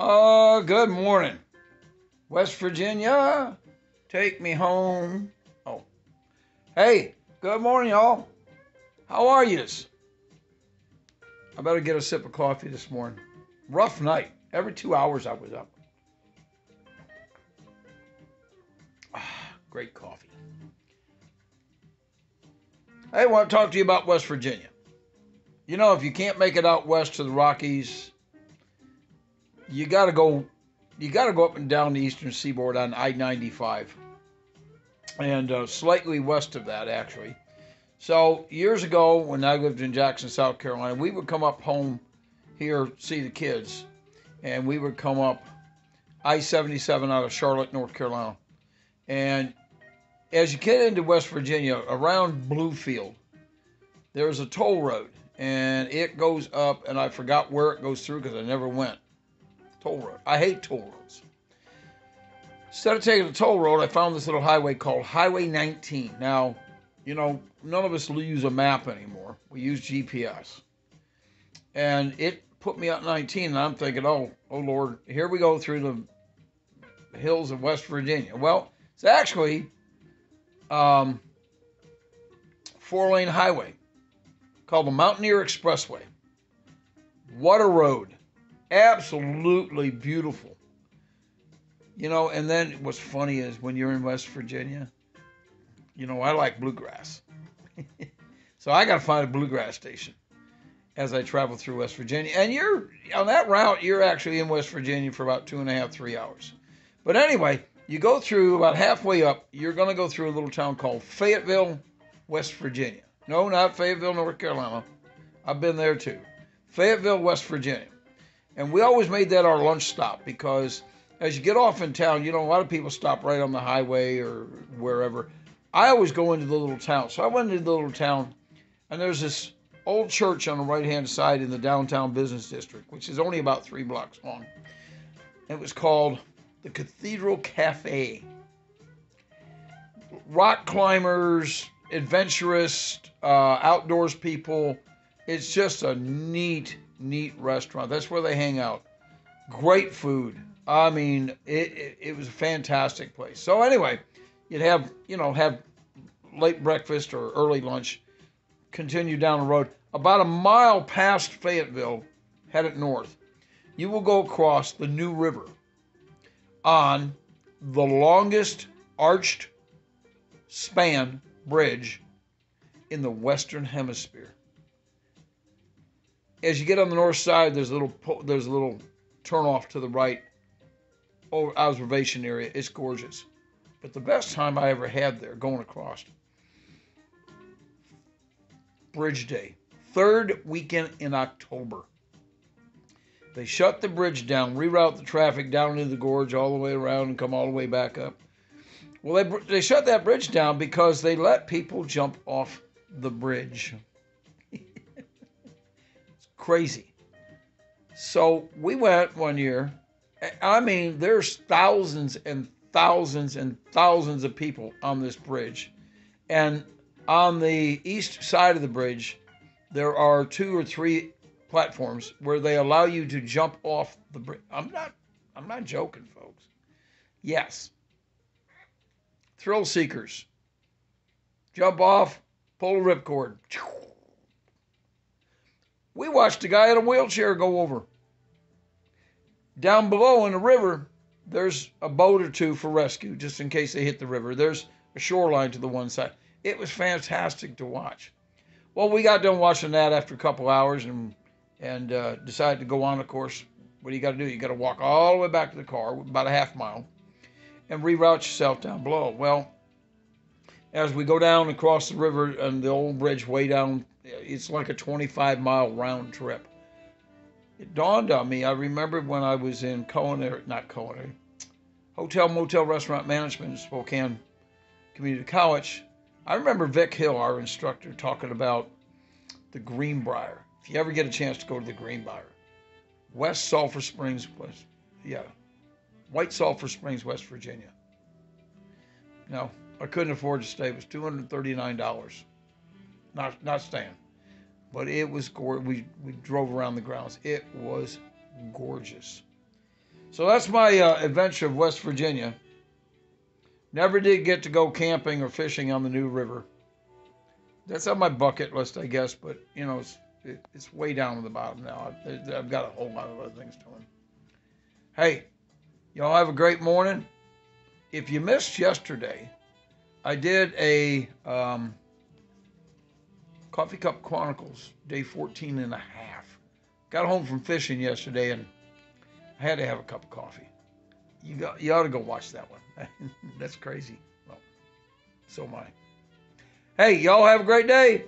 Oh, good morning. West Virginia, take me home. Oh, hey, good morning, y'all. How are yous? I better get a sip of coffee this morning. Rough night. Every 2 hours I was up. Great coffee. Hey, I want to talk to you about West Virginia. You know, if you can't make it out west to the Rockies, you got to go. You got to go up and down the eastern seaboard on I-95, and slightly west of that, actually. So years ago, when I lived in Jackson, South Carolina, we would come up home here, see the kids, and we would come up I-77 out of Charlotte, North Carolina. And as you get into West Virginia, around Bluefield, there's a toll road, and it goes up, and I forgot where it goes through because I never went. Toll road. I hate toll roads. Instead of taking the toll road, I found this little highway called Highway 19. Now, you know, none of us use a map anymore. We use GPS. And it put me at 19, and I'm thinking, oh Lord, here we go through the hills of West Virginia. Well, it's actually 4-lane highway called the Mountaineer Expressway. What a road. Absolutely beautiful. You know, and then what's funny is when you're in West Virginia, you know, I like bluegrass. So I got to find a bluegrass station as I travel through West Virginia. And you're on that route, you're actually in West Virginia for about 2.5, 3 hours. But anyway, you go through about halfway up, you're going to go through a little town called Fayetteville, West Virginia. No, not Fayetteville, North Carolina. I've been there too. Fayetteville, West Virginia. And we always made that our lunch stop because as you get off in town, you know, a lot of people stop right on the highway or wherever. I always go into the little town. So I went into the little town, and there's this old church on the right-hand side in the downtown business district, which is only about 3 blocks long. It was called the Cathedral Cafe. Rock climbers, adventurous, outdoors people. It's just a neat restaurant. That's where they hang out. Great food. I mean, it was a fantastic place. So anyway, you'd have late breakfast or early lunch, continue down the road. About a mile past Fayetteville, headed north, you will go across the New River on the longest arched span bridge in the Western Hemisphere. As you get on the north side, there's a little turn off to the right, observation area. It's gorgeous. But the best time I ever had there going across, Bridge Day, third weekend in October. They shut the bridge down, reroute the traffic down into the gorge all the way around and come all the way back up. Well, they shut that bridge down because they let people jump off the bridge. It's crazy. So we went one year. I mean, there's thousands and thousands and thousands of people on this bridge. And on the east side of the bridge, there are 2 or 3 platforms where they allow you to jump off the bridge. I'm not joking, folks. Yes. Thrill seekers. Jump off, pull a ripcord. We watched a guy in a wheelchair go over. Down below in the river, there's a boat or 2 for rescue, just in case they hit the river. There's a shoreline to the one side. It was fantastic to watch. Well, we got done watching that after a couple hours and decided to go on. Of course, what do you got to do? You got to walk all the way back to the car, about a half mile, and reroute yourself down below. Well, as we go down across the river and the old bridge way down, it's like a 25-mile round trip. It dawned on me, I remembered when I was in Hotel, Motel, Restaurant Management in Spokane Community College. I remember Vic Hill, our instructor, talking about the Greenbrier. If you ever get a chance to go to the Greenbrier, White Sulphur Springs, West Virginia. No, I couldn't afford to stay. It was $239. Not staying. But it was gorgeous. We drove around the grounds. It was gorgeous. So that's my adventure of West Virginia. Never did get to go camping or fishing on the New River. That's on my bucket list, I guess, but you know, it's way down at the bottom now. I've got a whole lot of other things doing. Hey, y'all have a great morning. If you missed yesterday, I did a Coffee Cup Chronicles, day 14 and a half. Got home from fishing yesterday and I had to have a cup of coffee. You ought to go watch that one. That's crazy. Well, so am I. Hey, y'all have a great day.